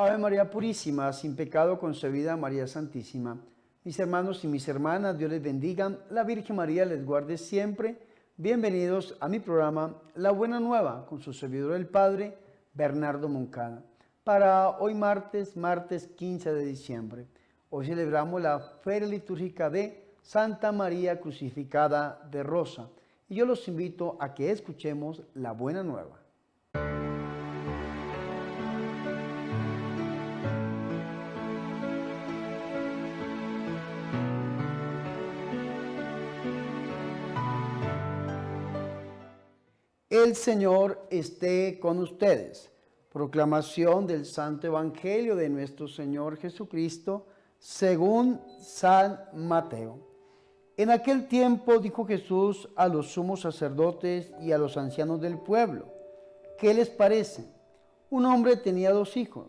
Ave María Purísima, sin pecado concebida, María Santísima. Mis hermanos y mis hermanas, Dios les bendiga, la Virgen María les guarde siempre. Bienvenidos a mi programa La Buena Nueva, con su servidor el Padre Bernardo Moncada. Para hoy martes 15 de diciembre, hoy celebramos la feria litúrgica de Santa María Crucificada de Rosa. Y yo los invito a que escuchemos La Buena Nueva. El Señor esté con ustedes. Proclamación del Santo Evangelio de nuestro Señor Jesucristo según San Mateo. En aquel tiempo dijo Jesús a los sumos sacerdotes y a los ancianos del pueblo: ¿qué les parece? Un hombre tenía 2 hijos.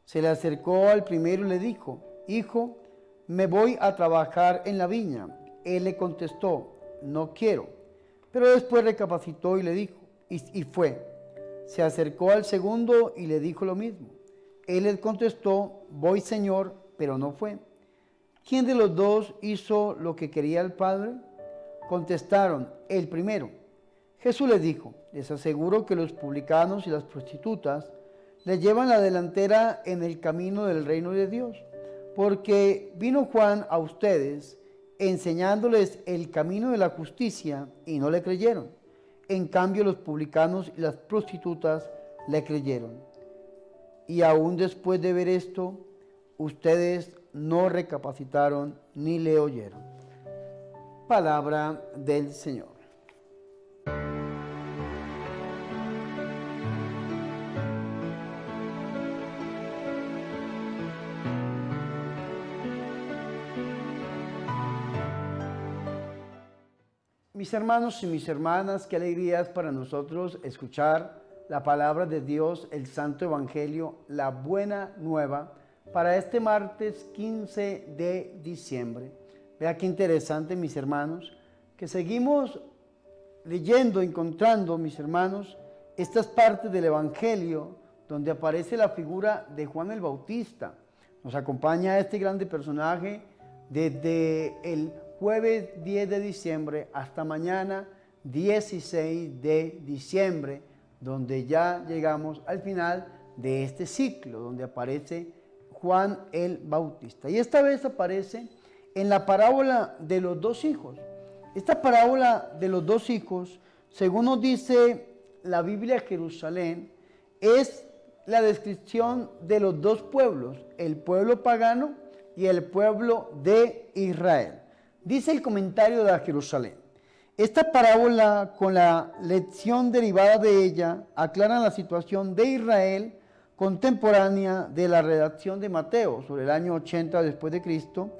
Se le acercó al primero y le dijo: Hijo, me voy a trabajar en la viña. Él le contestó: no quiero. Pero después recapacitó y le dijo, y fue. Se acercó al segundo y le dijo lo mismo. Él le contestó: voy, Señor, pero no fue. ¿Quién de los 2 hizo lo que quería el Padre? Contestaron: el primero. Jesús les dijo: les aseguro que los publicanos y las prostitutas le llevan la delantera en el camino del reino de Dios, porque vino Juan a ustedes enseñándoles el camino de la justicia y no le creyeron. En cambio, los publicanos y las prostitutas le creyeron. Y aún después de ver esto, ustedes no recapacitaron ni le oyeron. Palabra del Señor. Mis hermanos y mis hermanas, qué alegría es para nosotros escuchar la palabra de Dios, el Santo Evangelio, la Buena Nueva, para este martes 15 de diciembre. Vea qué interesante, mis hermanos, que seguimos leyendo, encontrando, mis hermanos, estas partes del Evangelio donde aparece la figura de Juan el Bautista. Nos acompaña este grande personaje desde el jueves 10 de diciembre hasta mañana 16 de diciembre, donde ya llegamos al final de este ciclo, donde aparece Juan el Bautista. Y esta vez aparece en la parábola de los 2 hijos. Esta parábola de los 2 hijos, según nos dice la Biblia Jerusalén, es la descripción de los 2 pueblos, el pueblo pagano y el pueblo de Israel. Dice el comentario de Jerusalén: esta parábola, con la lección derivada de ella, aclara la situación de Israel contemporánea de la redacción de Mateo, sobre el año 80 después de Cristo,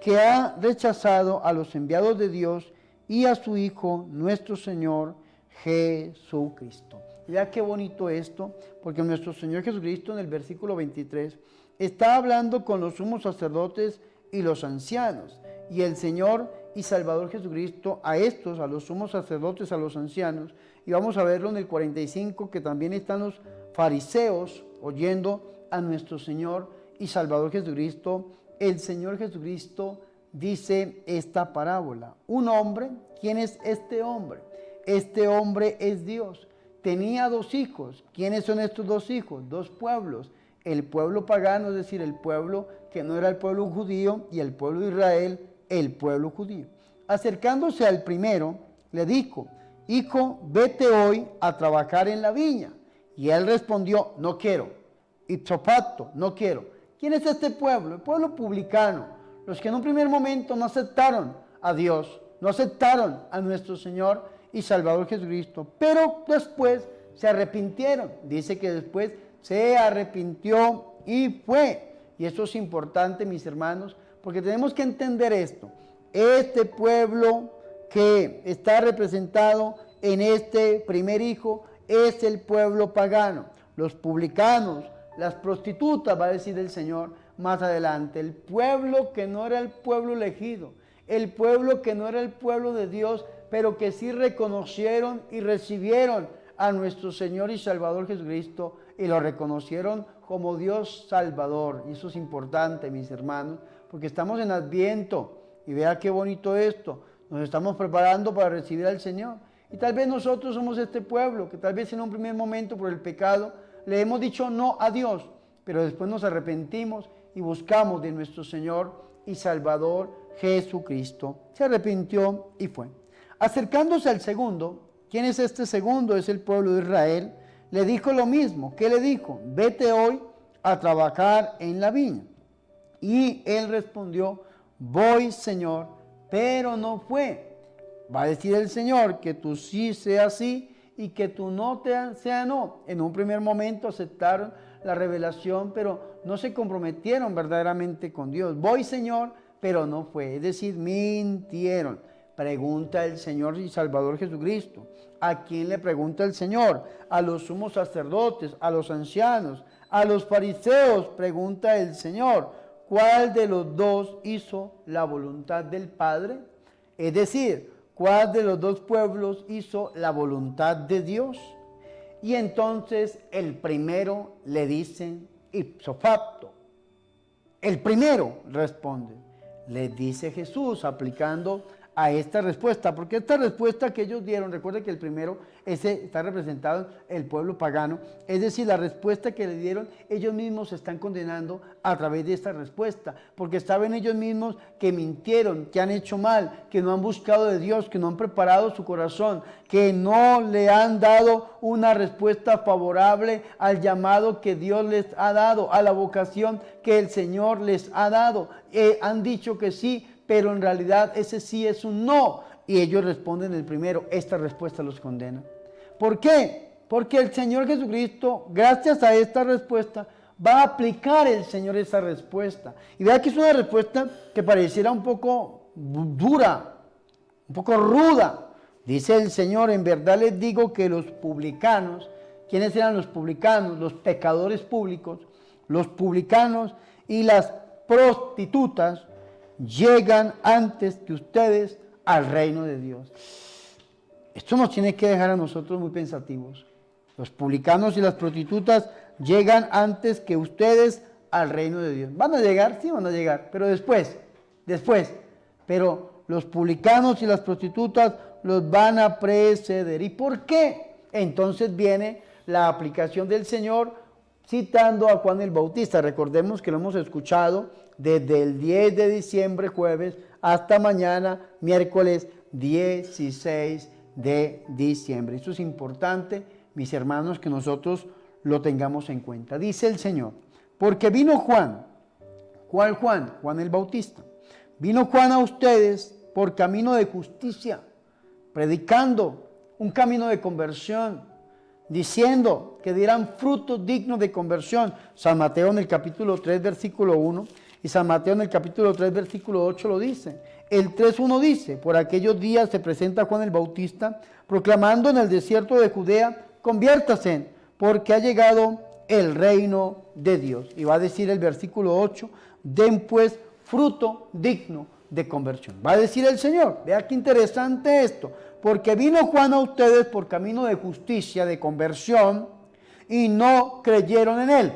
que ha rechazado a los enviados de Dios y a su Hijo, nuestro Señor Jesucristo. Ya qué bonito esto, porque nuestro Señor Jesucristo en el versículo 23 está hablando con los sumos sacerdotes y los ancianos, y el Señor y Salvador Jesucristo a estos, a los sumos sacerdotes, a los ancianos, y vamos a verlo en el 45, que también están los fariseos oyendo a nuestro Señor y Salvador Jesucristo. El Señor Jesucristo dice esta parábola: un hombre. ¿Quién es este hombre? Este hombre es Dios. Tenía 2 hijos. ¿Quiénes son estos 2 hijos? 2 pueblos. El pueblo pagano, es decir, el pueblo que no era el pueblo judío, y el pueblo de Israel, el pueblo judío. Acercándose al primero, le dijo: hijo, vete hoy a trabajar en la viña. Y él respondió: no quiero. Ipso facto, no quiero. ¿Quién es este pueblo? El pueblo publicano, los que en un primer momento no aceptaron a Dios, no aceptaron a nuestro Señor y Salvador Jesucristo, pero después se arrepintieron. Dice que después se arrepintió y fue. Y eso es importante, mis hermanos, porque tenemos que entender esto. Este pueblo que está representado en este primer hijo es el pueblo pagano. Los publicanos, las prostitutas, va a decir el Señor más adelante. El pueblo que no era el pueblo elegido, el pueblo que no era el pueblo de Dios, pero que sí reconocieron y recibieron a nuestro Señor y Salvador Jesucristo, y lo reconocieron como Dios Salvador. Y eso es importante, mis hermanos, porque estamos en Adviento. Y vea qué bonito esto. Nos estamos preparando para recibir al Señor. Y tal vez nosotros somos este pueblo, que tal vez en un primer momento por el pecado le hemos dicho no a Dios, pero después nos arrepentimos y buscamos de nuestro Señor y Salvador Jesucristo. Se arrepintió y fue. Acercándose al segundo, ¿quién es este segundo? Es el pueblo de Israel. Le dijo lo mismo. ¿Qué le dijo? Vete hoy a trabajar en la viña. Y él respondió, voy, Señor, pero no fue. Va a decir el Señor que tu sí sea sí y que tu no sea no. En un primer momento aceptaron la revelación, pero no se comprometieron verdaderamente con Dios. Voy, Señor, pero no fue. Es decir, mintieron. Pregunta el Señor y Salvador Jesucristo. ¿A quién le pregunta el Señor? A los sumos sacerdotes, a los ancianos, a los fariseos, pregunta el Señor. ¿Cuál de los dos hizo la voluntad del Padre? Es decir, ¿cuál de los dos pueblos hizo la voluntad de Dios? Y entonces el primero le dicen ipso facto. El primero responde. Le dice Jesús aplicando a esta respuesta, porque esta respuesta que ellos dieron, recuerden que el primero ese está representado el pueblo pagano, es decir, la respuesta que le dieron, ellos mismos se están condenando a través de esta respuesta, porque saben ellos mismos que mintieron, que han hecho mal, que no han buscado de Dios, que no han preparado su corazón, que no le han dado una respuesta favorable al llamado que Dios les ha dado, a la vocación que el Señor les ha dado. Han dicho que sí, pero en realidad ese sí es un no. Y ellos responden el primero. Esta respuesta los condena. ¿Por qué? Porque el Señor Jesucristo, gracias a esta respuesta, va a aplicar el Señor esa respuesta. Y vea que es una respuesta que pareciera un poco dura, un poco ruda. Dice el Señor, en verdad les digo que los publicanos, ¿quiénes eran los publicanos? Los pecadores públicos, los publicanos y las prostitutas, llegan antes que ustedes al reino de Dios. Esto nos tiene que dejar a nosotros muy pensativos. Los publicanos y las prostitutas llegan antes que ustedes al reino de Dios. ¿Van a llegar? Sí, van a llegar, pero después. Pero los publicanos y las prostitutas los van a preceder. ¿Y por qué? Entonces viene la aplicación del Señor citando a Juan el Bautista. Recordemos que lo hemos escuchado desde el 10 de diciembre, jueves, hasta mañana, miércoles 16 de diciembre. Esto es importante, mis hermanos, que nosotros lo tengamos en cuenta. Dice el Señor, porque vino Juan. ¿Cuál Juan? Juan el Bautista. Vino Juan a ustedes por camino de justicia, predicando un camino de conversión, diciendo que dieran frutos dignos de conversión. San Mateo en el capítulo 3, versículo 1, y San Mateo en el capítulo 3, versículo 8 lo dice. El 3:1 dice, por aquellos días se presenta Juan el Bautista, proclamando en el desierto de Judea, conviértase, porque ha llegado el reino de Dios. Y va a decir el versículo 8, den pues fruto digno de conversión. Va a decir el Señor, vea qué interesante esto, porque vino Juan a ustedes por camino de justicia, de conversión, y no creyeron en él.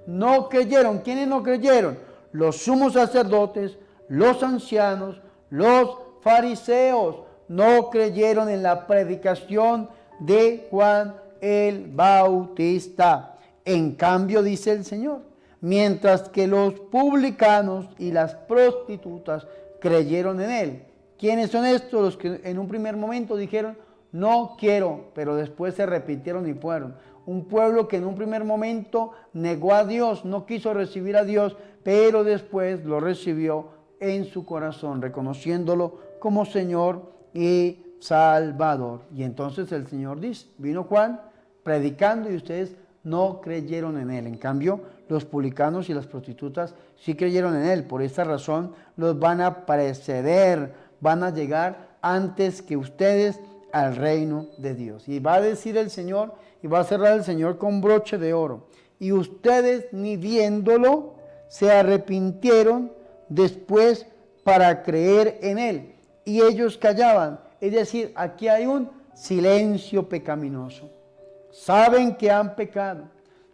No creyeron. ¿Quiénes no creyeron? Los sumos sacerdotes, los ancianos, los fariseos no creyeron en la predicación de Juan el Bautista. En cambio, dice el Señor, mientras que los publicanos y las prostitutas creyeron en él. ¿Quiénes son estos? Los que en un primer momento dijeron, no quiero, pero después se arrepintieron y fueron. Un pueblo que en un primer momento negó a Dios, no quiso recibir a Dios, pero después lo recibió en su corazón, reconociéndolo como Señor y Salvador. Y entonces el Señor dice, vino Juan predicando y ustedes no creyeron en él. En cambio, los publicanos y las prostitutas sí creyeron en él. Por esta razón los van a preceder, van a llegar antes que ustedes al reino de Dios. Y va a decir el Señor, y va a cerrar el Señor con broche de oro. Y ustedes ni viéndolo se arrepintieron después para creer en él. Y ellos callaban. Es decir, aquí hay un silencio pecaminoso. Saben que han pecado.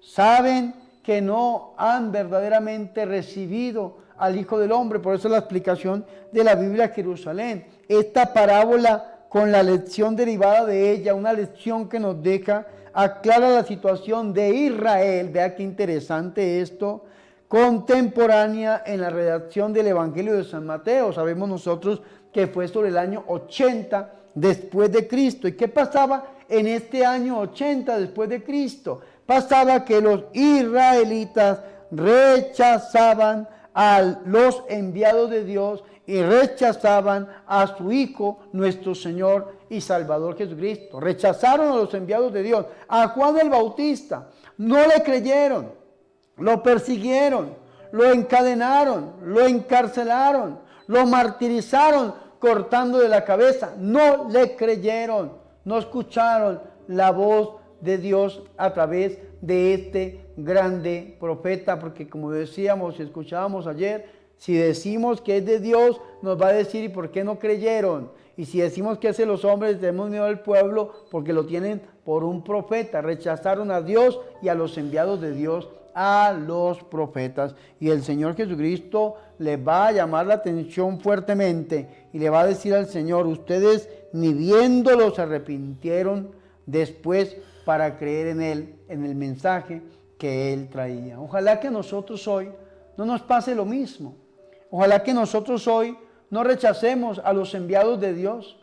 Saben que no han verdaderamente recibido al Hijo del Hombre. Por eso la explicación de la Biblia Jerusalén. Esta parábola, con la lección derivada de ella, una lección que nos deja, aclara la situación de Israel. Vea qué interesante esto, contemporánea en la redacción del Evangelio de San Mateo. Sabemos nosotros que fue sobre el año 80 después de Cristo. ¿Y qué pasaba en este año 80 después de Cristo? Pasaba que los israelitas rechazaban a los enviados de Dios y rechazaban a su Hijo, nuestro Señor y Salvador Jesucristo. Rechazaron a los enviados de Dios. A Juan el Bautista no le creyeron, lo persiguieron, lo encadenaron, lo encarcelaron, lo martirizaron cortando de la cabeza. No le creyeron, no escucharon la voz de Dios a través de este grande profeta, porque como decíamos y escuchábamos ayer, si decimos que es de Dios, nos va a decir ¿y por qué no creyeron? Y si decimos que es de los hombres, tenemos miedo al pueblo porque lo tienen por un profeta. Rechazaron a Dios y a los enviados de Dios, a los profetas. Y el Señor Jesucristo les va a llamar la atención fuertemente y le va a decir al Señor: ustedes ni viéndolo se arrepintieron después para creer en Él, en el mensaje que Él traía. Ojalá que nosotros hoy no nos pase lo mismo. Ojalá que nosotros hoy no rechacemos a los enviados de Dios.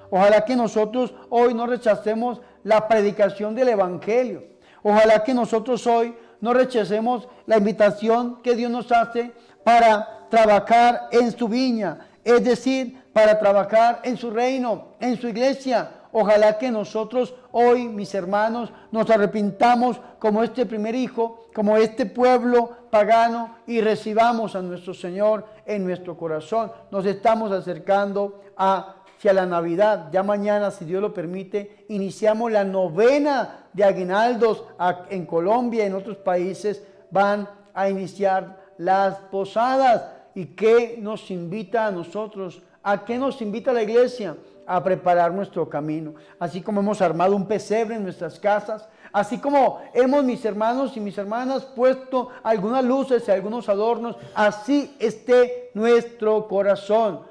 Ojalá que nosotros hoy no rechacemos la predicación del Evangelio. Ojalá que nosotros hoy no rechacemos la invitación que Dios nos hace para trabajar en su viña, es decir, para trabajar en su reino, en su iglesia. Ojalá que nosotros hoy, mis hermanos, nos arrepintamos como este primer hijo, como este pueblo pagano, y recibamos a nuestro Señor en nuestro corazón. Nos estamos acercando hacia la Navidad. Ya mañana, si Dios lo permite, iniciamos la novena de aguinaldos en Colombia y en otros países. Van a iniciar las posadas. ¿Y qué nos invita a nosotros? ¿A qué nos invita la iglesia? A preparar nuestro camino. Así como hemos armado un pesebre en nuestras casas, así como hemos, mis hermanos y mis hermanas, puesto algunas luces y algunos adornos, así esté nuestro corazón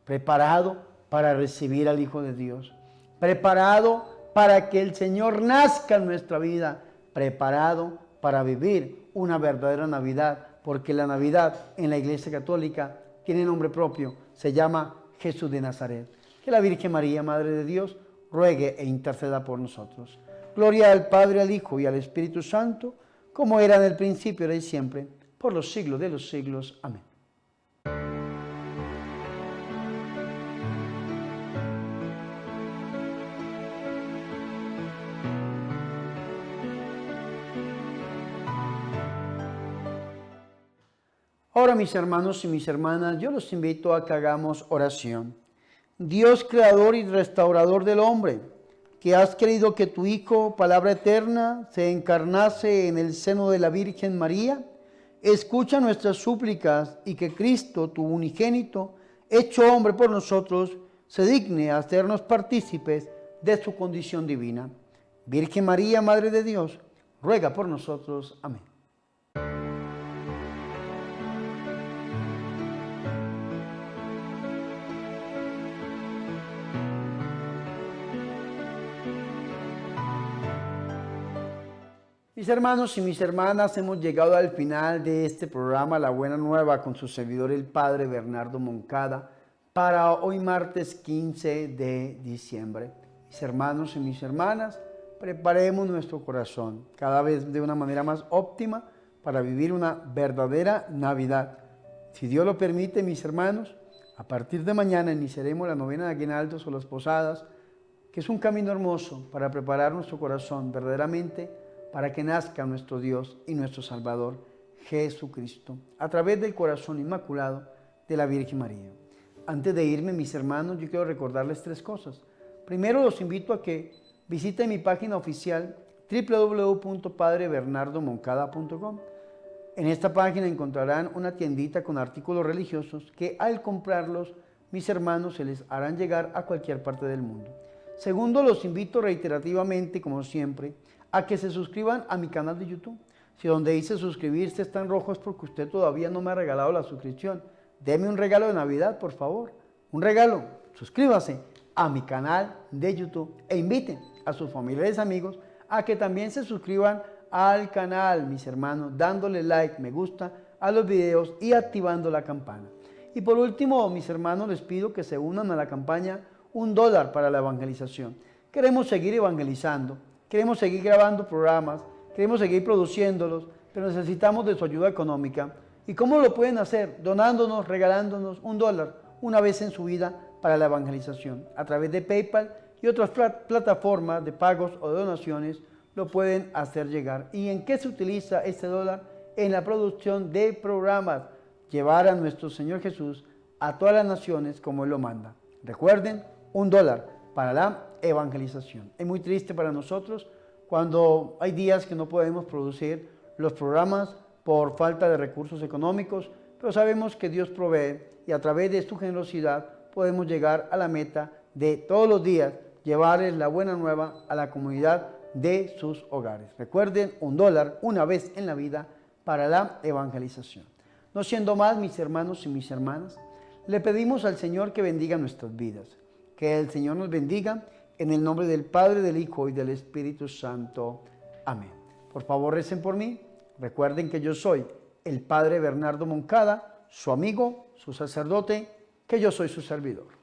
preparado para recibir al Hijo de Dios, preparado para que el Señor nazca en nuestra vida, preparado para vivir una verdadera Navidad, porque la Navidad en la Iglesia Católica tiene nombre propio, se llama Jesús de Nazaret. Que la Virgen María, Madre de Dios, ruegue e interceda por nosotros. Gloria al Padre, al Hijo y al Espíritu Santo, como era en el principio, ahora y siempre, por los siglos de los siglos. Amén. Ahora, mis hermanos y mis hermanas, yo los invito a que hagamos oración. Dios, creador y restaurador del hombre, que has querido que tu Hijo, palabra eterna, se encarnase en el seno de la Virgen María, escucha nuestras súplicas y que Cristo, tu unigénito, hecho hombre por nosotros, se digne a hacernos partícipes de su condición divina. Virgen María, Madre de Dios, ruega por nosotros. Amén. Mis hermanos y mis hermanas, hemos llegado al final de este programa La Buena Nueva con su servidor el Padre Bernardo Moncada para hoy martes 15 de diciembre. Mis hermanos y mis hermanas, preparemos nuestro corazón cada vez de una manera más óptima para vivir una verdadera Navidad. Si Dios lo permite, mis hermanos, a partir de mañana iniciaremos la novena de aguinaldos o las posadas, que es un camino hermoso para preparar nuestro corazón verdaderamente para que nazca nuestro Dios y nuestro Salvador, Jesucristo, a través del corazón inmaculado de la Virgen María. Antes de irme, mis hermanos, yo quiero recordarles tres cosas. Primero, los invito a que visiten mi página oficial www.padrebernardomoncada.com. En esta página encontrarán una tiendita con artículos religiosos que al comprarlos, mis hermanos, se les harán llegar a cualquier parte del mundo. Segundo, los invito reiterativamente, como siempre, a que se suscriban a mi canal de YouTube. Si donde dice suscribirse está en rojo es porque usted todavía no me ha regalado la suscripción. Deme un regalo de Navidad, por favor. Un regalo. Suscríbase a mi canal de YouTube e inviten a sus familiares y amigos a que también se suscriban al canal, mis hermanos, dándole like, me gusta a los videos y activando la campana. Y por último, mis hermanos, les pido que se unan a la campaña $1 para la evangelización. Queremos seguir evangelizando, queremos seguir grabando programas, queremos seguir produciéndolos, pero necesitamos de su ayuda económica. ¿Y cómo lo pueden hacer? Donándonos, regalándonos $1 una vez en su vida para la evangelización. A través de PayPal y otras plataformas de pagos o de donaciones lo pueden hacer llegar. ¿Y en qué se utiliza este dólar? En la producción de programas. Llevar a nuestro Señor Jesús a todas las naciones como Él lo manda. Recuerden, $1 para la evangelización. Es muy triste para nosotros cuando hay días que no podemos producir los programas por falta de recursos económicos, pero sabemos que Dios provee y a través de su generosidad podemos llegar a la meta de todos los días llevarles la buena nueva a la comunidad de sus hogares. Recuerden, $1 una vez en la vida para la evangelización. No siendo más, mis hermanos y mis hermanas, le pedimos al Señor que bendiga nuestras vidas, que el Señor nos bendiga en el nombre del Padre, del Hijo y del Espíritu Santo. Amén. Por favor, recen por mí. Recuerden que yo soy el Padre Bernardo Moncada, su amigo, su sacerdote, que yo soy su servidor.